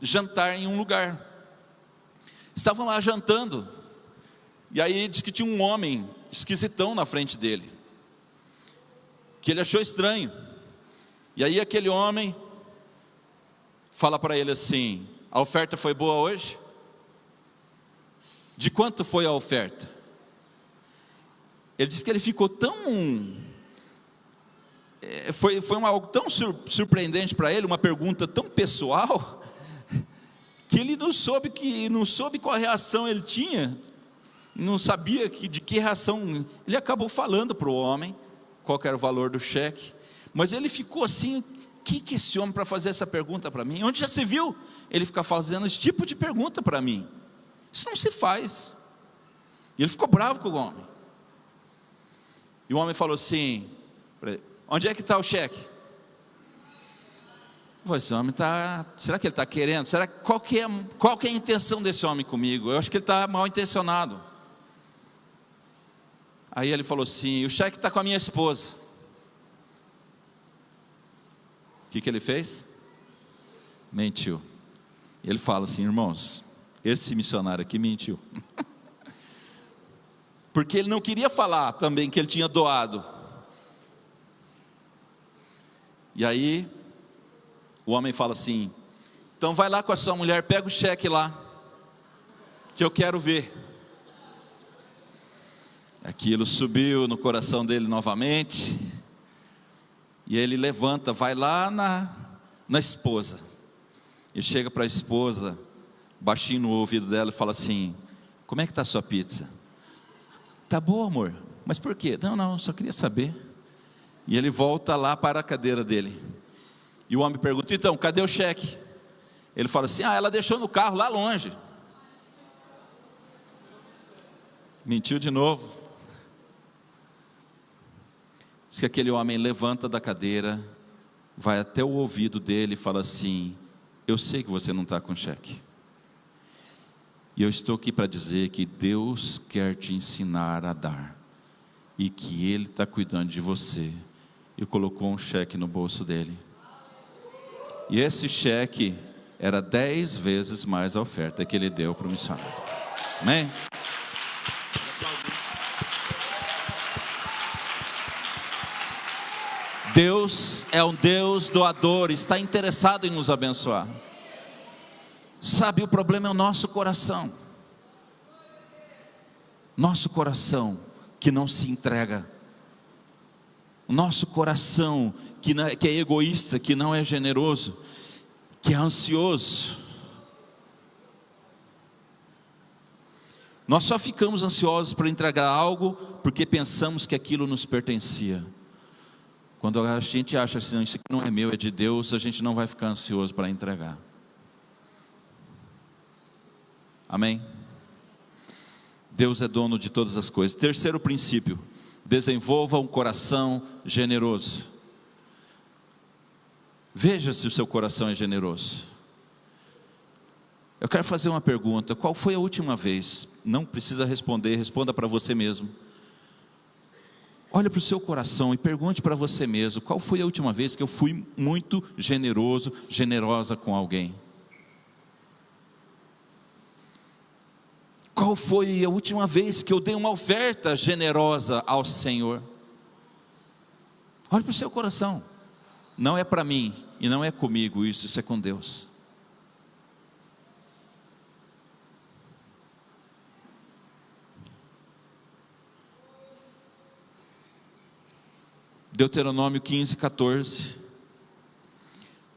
jantar em um lugar. Estavam lá jantando, E aí diz que tinha um homem esquisitão na frente dele, que ele achou estranho. E aí aquele homem fala para ele assim: a oferta foi boa hoje? De quanto foi a oferta? Ele diz que ele ficou tão... Foi algo tão surpreendente para ele, uma pergunta tão pessoal, que ele não soube qual reação ele tinha, não sabia de que reação. Ele acabou falando para o homem qual que era o valor do cheque, mas ele ficou assim: quem que é esse homem para fazer essa pergunta para mim? Onde já se viu ele ficar fazendo esse tipo de pergunta para mim? Isso não se faz. E ele ficou bravo com o homem. E o homem falou assim: onde é que está o cheque? Esse homem está... será que ele está querendo? Qual que é a intenção desse homem comigo? Eu acho que ele está mal intencionado. Aí ele falou assim: o cheque está com a minha esposa. O que ele fez? Mentiu. E ele fala assim: irmãos, esse missionário aqui mentiu. Porque ele não queria falar também que ele tinha doado. E aí o homem fala assim: então vai lá com a sua mulher, pega o cheque lá, que eu quero ver. Aquilo subiu no coração dele novamente, e ele levanta, vai lá na esposa, e chega para a esposa, baixinho no ouvido dela, e fala assim: como é que está a sua pizza? Tá boa, amor. Mas por quê? Não, só queria saber. E ele volta lá para a cadeira dele, e o homem pergunta: então, cadê o cheque? Ele fala assim: ela deixou no carro lá longe. Mentiu de novo. Diz que aquele homem levanta da cadeira, vai até o ouvido dele e fala assim: eu sei que você não está com cheque, e eu estou aqui para dizer que Deus quer te ensinar a dar, e que Ele está cuidando de você. E colocou um cheque no bolso dele, e esse cheque era 10 vezes mais a oferta que ele deu para o missionário. Amém? Deus é um Deus doador, está interessado em nos abençoar. Sabe, o problema é o nosso coração. Nosso coração que não se entrega. O nosso coração que é egoísta, que não é generoso, que é ansioso. Nós só ficamos ansiosos para entregar algo porque pensamos que aquilo nos pertencia. Quando a gente acha assim: isso aqui não é meu, é de Deus, a gente não vai ficar ansioso para entregar. Amém? Deus é dono de todas as coisas. Terceiro princípio: desenvolva um coração generoso. Veja se o seu coração é generoso. Eu quero fazer uma pergunta: qual foi a última vez? Não precisa responder, responda para você mesmo. Olhe para o seu coração e pergunte para você mesmo: qual foi a última vez que eu fui muito generoso, generosa com alguém? Qual foi a última vez que eu dei uma oferta generosa ao Senhor? Olhe para o seu coração. Não é para mim e não é comigo isso é com Deus. Deuteronômio 15:14.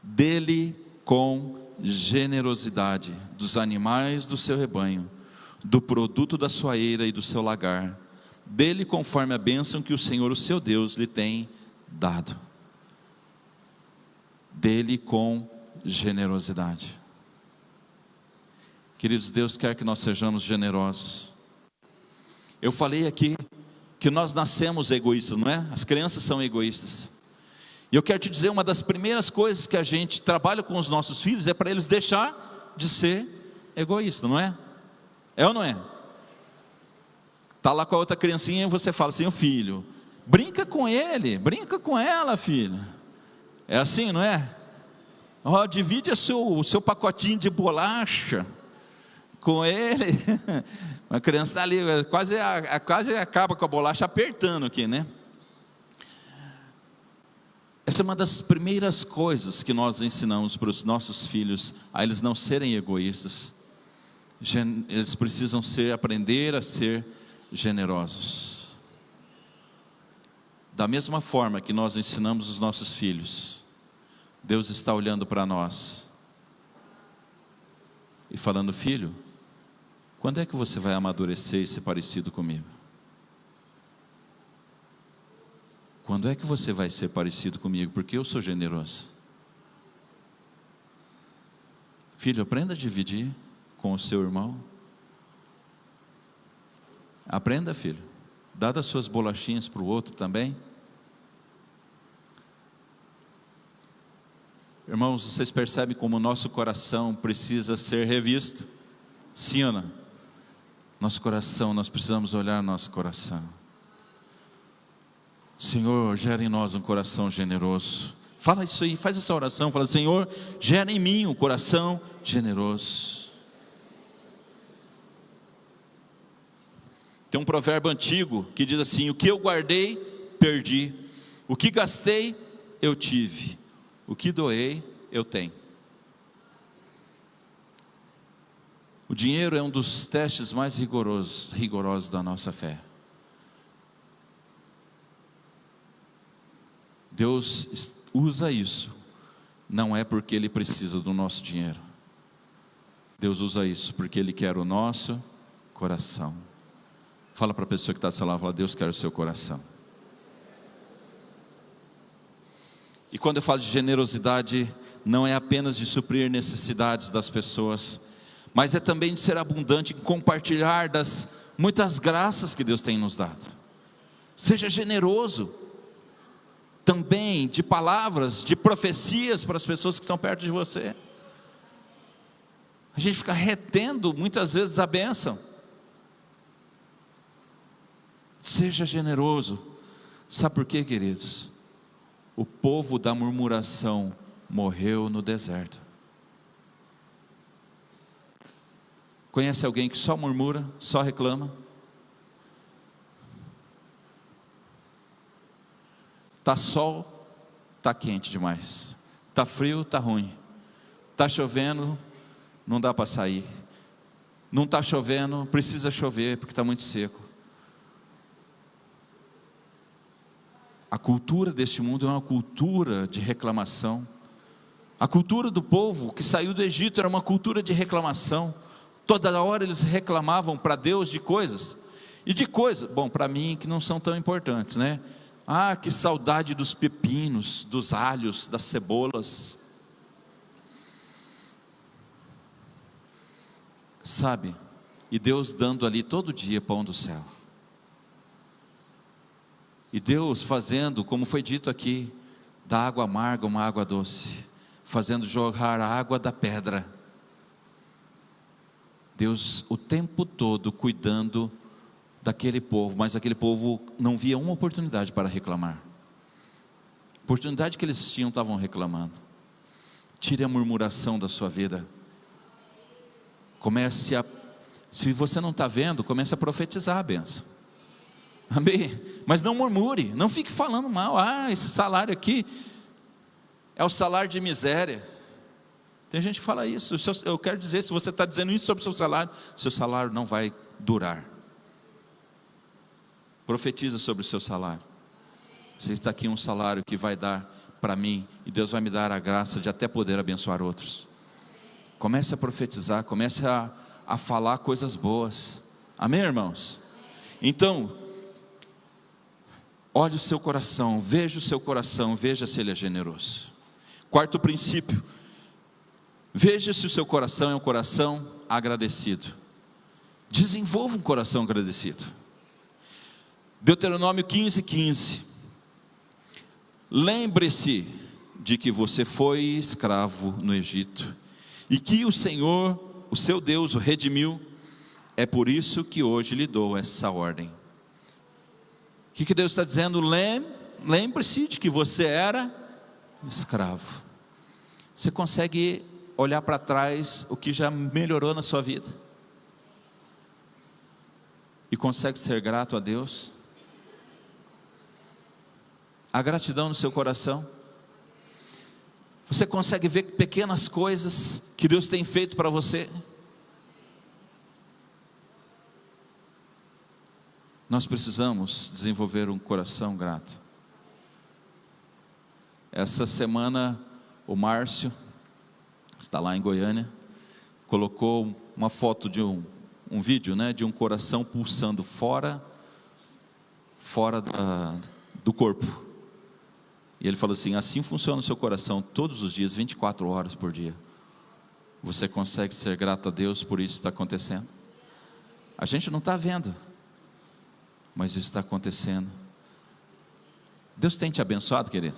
Dele com generosidade dos animais do seu rebanho, do produto da sua eira e do seu lagar, dele conforme a bênção que o Senhor, o seu Deus, lhe tem dado. Dele com generosidade. Queridos, Deus quer que nós sejamos generosos. Eu falei aqui que nós nascemos egoístas, não é? As crianças são egoístas. E eu quero te dizer, uma das primeiras coisas que a gente trabalha com os nossos filhos é para eles deixar de ser egoísta, não é? É ou não é? Está lá com a outra criancinha e você fala assim: o filho, brinca com ele, brinca com ela, filho. É assim, não é? Divide o seu pacotinho de bolacha com ele. Uma criança está ali, quase acaba com a bolacha apertando aqui, né? Essa é uma das primeiras coisas que nós ensinamos para os nossos filhos, a eles não serem egoístas. Eles precisam aprender a ser generosos. Da mesma forma que nós ensinamos os nossos filhos, Deus está olhando para nós e falando: filho, quando é que você vai amadurecer e ser parecido comigo? Quando é que você vai ser parecido comigo? Porque eu sou generoso. Filho, aprenda a dividir com o seu irmão. Aprenda, filho. Dá das suas bolachinhas para o outro também. Irmãos, vocês percebem como o nosso coração precisa ser revisto? Sim ou não? Nosso coração, nós precisamos olhar nosso coração. Senhor, gera em nós um coração generoso. Fala isso aí, faz essa oração. Fala: Senhor, gera em mim um coração generoso. Tem um provérbio antigo que diz assim: o que eu guardei, perdi. O que gastei, eu tive. O que doei, eu tenho. O dinheiro é um dos testes mais rigorosos da nossa fé. Deus usa isso, não é porque Ele precisa do nosso dinheiro. Deus usa isso porque Ele quer o nosso coração. Fala para a pessoa que está do seu lado, fala: Deus quer o seu coração. E quando eu falo de generosidade, não é apenas de suprir necessidades das pessoas, mas é também de ser abundante em compartilhar das muitas graças que Deus tem nos dado. Seja generoso também de palavras, de profecias para as pessoas que estão perto de você. A gente fica retendo muitas vezes a bênção. Seja generoso. Sabe por quê, queridos? O povo da murmuração morreu no deserto. Conhece alguém que só murmura, só reclama? Está sol, está quente demais. Está frio, está ruim. Está chovendo, não dá para sair. Não está chovendo, precisa chover porque está muito seco. A cultura deste mundo é uma cultura de reclamação. A cultura do povo que saiu do Egito era uma cultura de reclamação. Toda hora eles reclamavam para Deus de coisas. E de coisas, bom, para mim que não são tão importantes, né? Ah, que saudade dos pepinos, dos alhos, das cebolas. Sabe? E Deus dando ali todo dia pão do céu. E Deus fazendo, como foi dito aqui, da água amarga uma água doce, fazendo jorrar a água da pedra. Deus o tempo todo cuidando daquele povo, mas aquele povo não via uma oportunidade para reclamar. Oportunidade que eles tinham, estavam reclamando. Tire a murmuração da sua vida. Comece a, se você não está vendo, comece a profetizar a bênção. Amém? Mas não murmure, não fique falando mal. Ah, esse salário aqui é o salário de miséria. Tem gente que fala isso. Eu quero dizer, se você está dizendo isso sobre o seu salário não vai durar. Profetiza sobre o seu salário. Você está aqui um salário que vai dar para mim, e Deus vai me dar a graça de até poder abençoar outros. Comece a profetizar, comece a falar coisas boas. Amém, irmãos? Então, olhe o seu coração, veja o seu coração, veja se ele é generoso. Quarto princípio: veja se o seu coração é um coração agradecido. Desenvolva um coração agradecido. Deuteronômio 15:15. Lembre-se de que você foi escravo no Egito, e que o Senhor, o seu Deus, o redimiu. É por isso que hoje lhe dou essa ordem. O que Deus está dizendo? Lembre-se de que você era escravo. Você consegue olhar para trás o que já melhorou na sua vida? e consegue ser grato a Deus? Há gratidão no seu coração? Você consegue ver pequenas coisas que Deus tem feito para você? Nós precisamos desenvolver um coração grato. Essa semana o Márcio, está lá em Goiânia, colocou uma foto de um vídeo, né, de um coração pulsando fora do corpo. E ele falou assim: assim funciona o seu coração todos os dias, 24 horas por dia. Você consegue ser grato a Deus por isso que está acontecendo? A gente não está vendo, mas isso está acontecendo. Deus tem te abençoado, querido?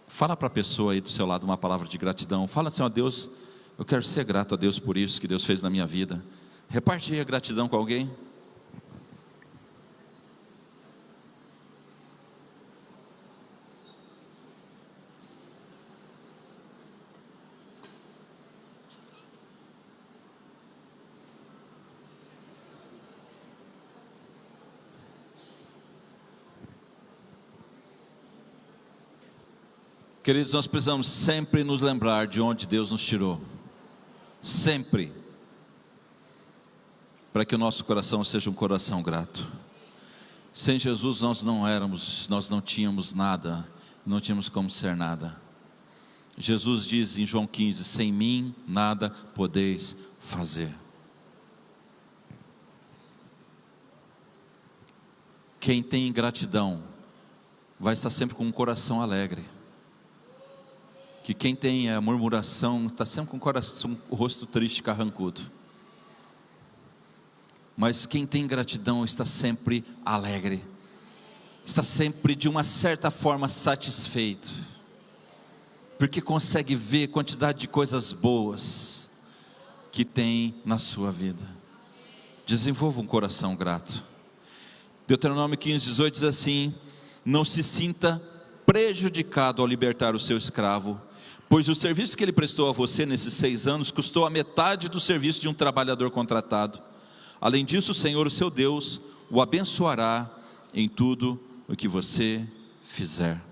Fala para a pessoa aí do seu lado uma palavra de gratidão. Fala assim: ó Deus, eu quero ser grato a Deus por isso que Deus fez na minha vida. Reparte aí a gratidão com alguém. Queridos, nós precisamos sempre nos lembrar de onde Deus nos tirou. Sempre. Para que o nosso coração seja um coração grato. Sem Jesus nós não tínhamos nada, não tínhamos como ser nada. Jesus diz em João 15: sem mim nada podeis fazer. Quem tem gratidão vai estar sempre com um coração alegre. Que quem tem a murmuração está sempre com o rosto triste, carrancudo. Mas quem tem gratidão está sempre alegre, está sempre de uma certa forma satisfeito, porque consegue ver a quantidade de coisas boas que tem na sua vida. Desenvolva um coração grato. Deuteronômio 15:18 diz assim: não se sinta prejudicado ao libertar o seu escravo, pois o serviço que ele prestou a você nesses 6 anos custou a metade do serviço de um trabalhador contratado. Além disso, o Senhor, o seu Deus, o abençoará em tudo o que você fizer.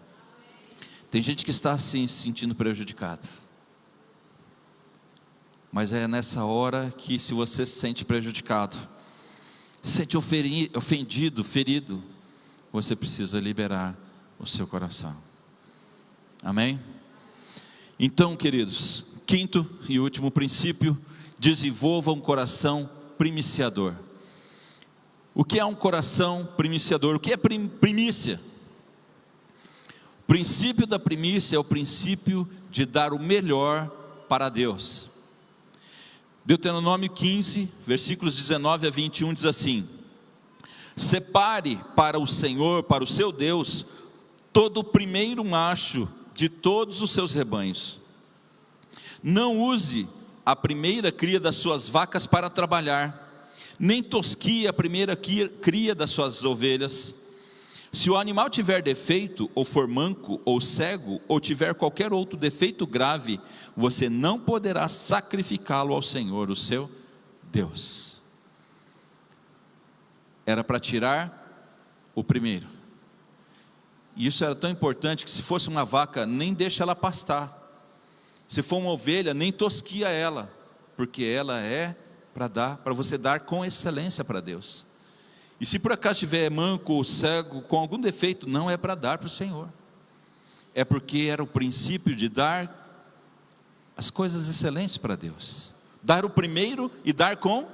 Tem gente que está assim, se sentindo prejudicada. Mas é nessa hora que, se você se sente prejudicado, se sente ofendido, ferido, você precisa liberar o seu coração. Amém? Então, queridos, quinto e último princípio: desenvolva um coração primiciador. O que é um coração primiciador? O que é primícia? O princípio da primícia é o princípio de dar o melhor para Deus. Deuteronômio 15, versículos 19 a 21 diz assim: separe para o Senhor, para o seu Deus, todo o primeiro macho de todos os seus rebanhos. Não use a primeira cria das suas vacas para trabalhar, nem tosquie a primeira cria das suas ovelhas. Se o animal tiver defeito, ou for manco, ou cego, ou tiver qualquer outro defeito grave, você não poderá sacrificá-lo ao Senhor, o seu Deus. Era para tirar o primeiro. E isso era tão importante que, se fosse uma vaca, nem deixa ela pastar. Se for uma ovelha, nem tosquia ela, porque ela é para você dar com excelência para Deus. E se por acaso tiver manco ou cego, com algum defeito, não é para dar para o Senhor. É porque era o princípio de dar as coisas excelentes para Deus. Dar o primeiro e dar com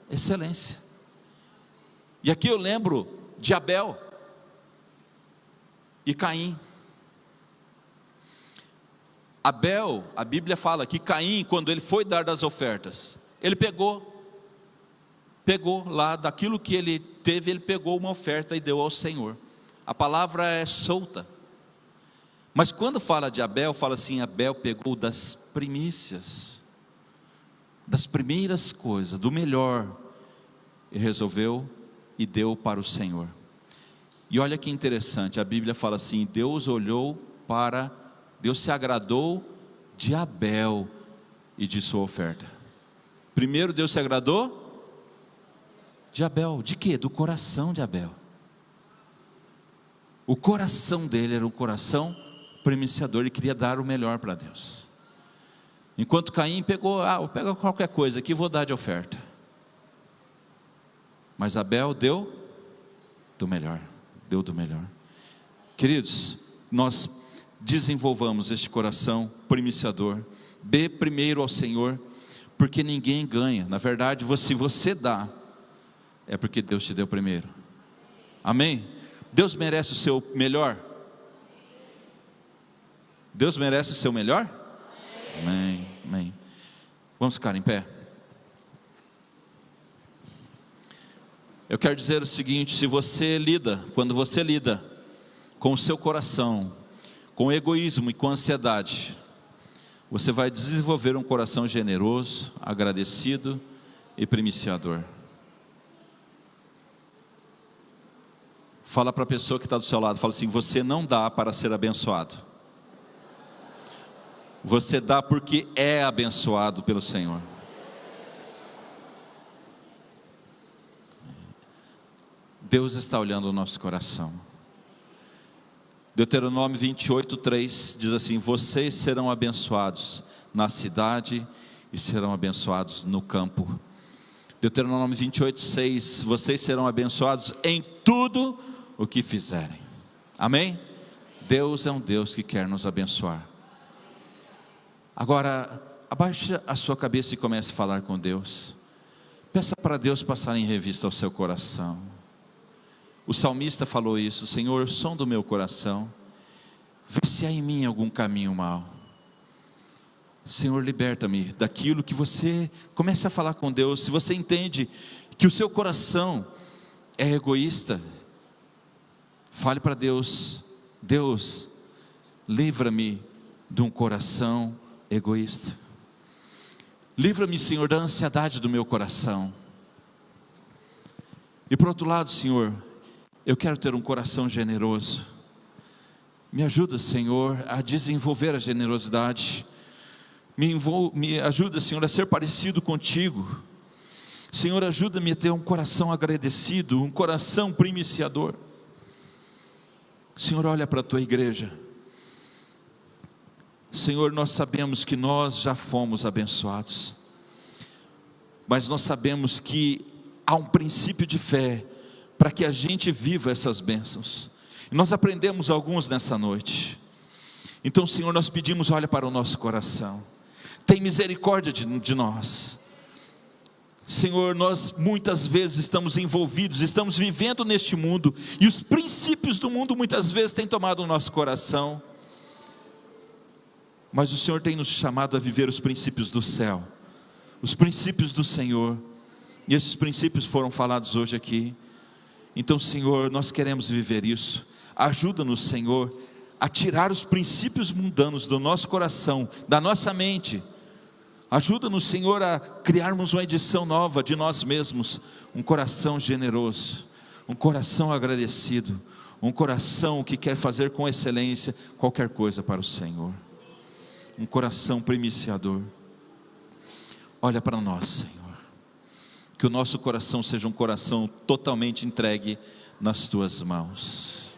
excelência. E aqui eu lembro de Abel e Caim. Abel, a Bíblia fala que Caim, quando ele foi dar das ofertas, ele pegou lá daquilo que ele teve, ele pegou uma oferta e deu ao Senhor. A palavra é solta. Mas quando fala de Abel, fala assim: Abel pegou das primícias, das primeiras coisas, do melhor, e resolveu e deu para o Senhor. E olha que interessante, a Bíblia fala assim: Deus se agradou de Abel e de sua oferta. Primeiro Deus se agradou De Abel, de quê? Do coração de Abel. O coração dele era um coração primiciador, ele queria dar o melhor para Deus. Enquanto Caim pegou, vou pegar qualquer coisa aqui, vou dar de oferta. Mas Abel deu do melhor, deu do melhor. Queridos, nós desenvolvamos este coração primiciador. Dê primeiro ao Senhor, porque ninguém ganha. Na verdade, se você dá, é porque Deus te deu primeiro. Amém? Deus merece o seu melhor? Deus merece o seu melhor? Amém, amém. Vamos ficar em pé. Eu quero dizer o seguinte: quando você lida com o seu coração, com egoísmo e com ansiedade, você vai desenvolver um coração generoso, agradecido e primiciador. Fala para a pessoa que está do seu lado, fala assim: você não dá para ser abençoado, você dá porque é abençoado pelo Senhor. Deus está olhando o nosso coração. Deuteronômio 28:3 diz assim: vocês serão abençoados na cidade e serão abençoados no campo. Deuteronômio 28:6: vocês serão abençoados em tudo o que fizerem. Amém? Deus é um Deus que quer nos abençoar. Agora, abaixe a sua cabeça e comece a falar com Deus. Peça para Deus passar em revista o seu coração. O salmista falou isso: Senhor, som do meu coração, vê se há em mim algum caminho mau. Senhor, liberta-me daquilo que você... Comece a falar com Deus. Se você entende que o seu coração é egoísta, fale para Deus: Deus, livra-me de um coração egoísta. Livra-me, Senhor, da ansiedade do meu coração. E por outro lado, Senhor, eu quero ter um coração generoso. Me ajuda, Senhor, a desenvolver a generosidade. Me ajuda, Senhor, a ser parecido contigo. Senhor, ajuda-me a ter um coração agradecido, um coração primiciador. Senhor, olha para a tua igreja. Senhor, nós sabemos que nós já fomos abençoados, mas nós sabemos que há um princípio de fé para que a gente viva essas bênçãos. E nós aprendemos alguns nessa noite. Então, Senhor, nós pedimos: olha para o nosso coração, tem misericórdia de nós. Senhor, nós muitas vezes estamos envolvidos, estamos vivendo neste mundo, e os princípios do mundo muitas vezes têm tomado o nosso coração. Mas o Senhor tem nos chamado a viver os princípios do céu, os princípios do Senhor, e esses princípios foram falados hoje aqui. Então, Senhor, nós queremos viver isso. Ajuda-nos, Senhor, a tirar os princípios mundanos do nosso coração, da nossa mente. Ajuda-nos, Senhor, a criarmos uma edição nova de nós mesmos, um coração generoso, um coração agradecido, um coração que quer fazer com excelência qualquer coisa para o Senhor, um coração primiciador. Olha para nós, Senhor, que o nosso coração seja um coração totalmente entregue nas tuas mãos.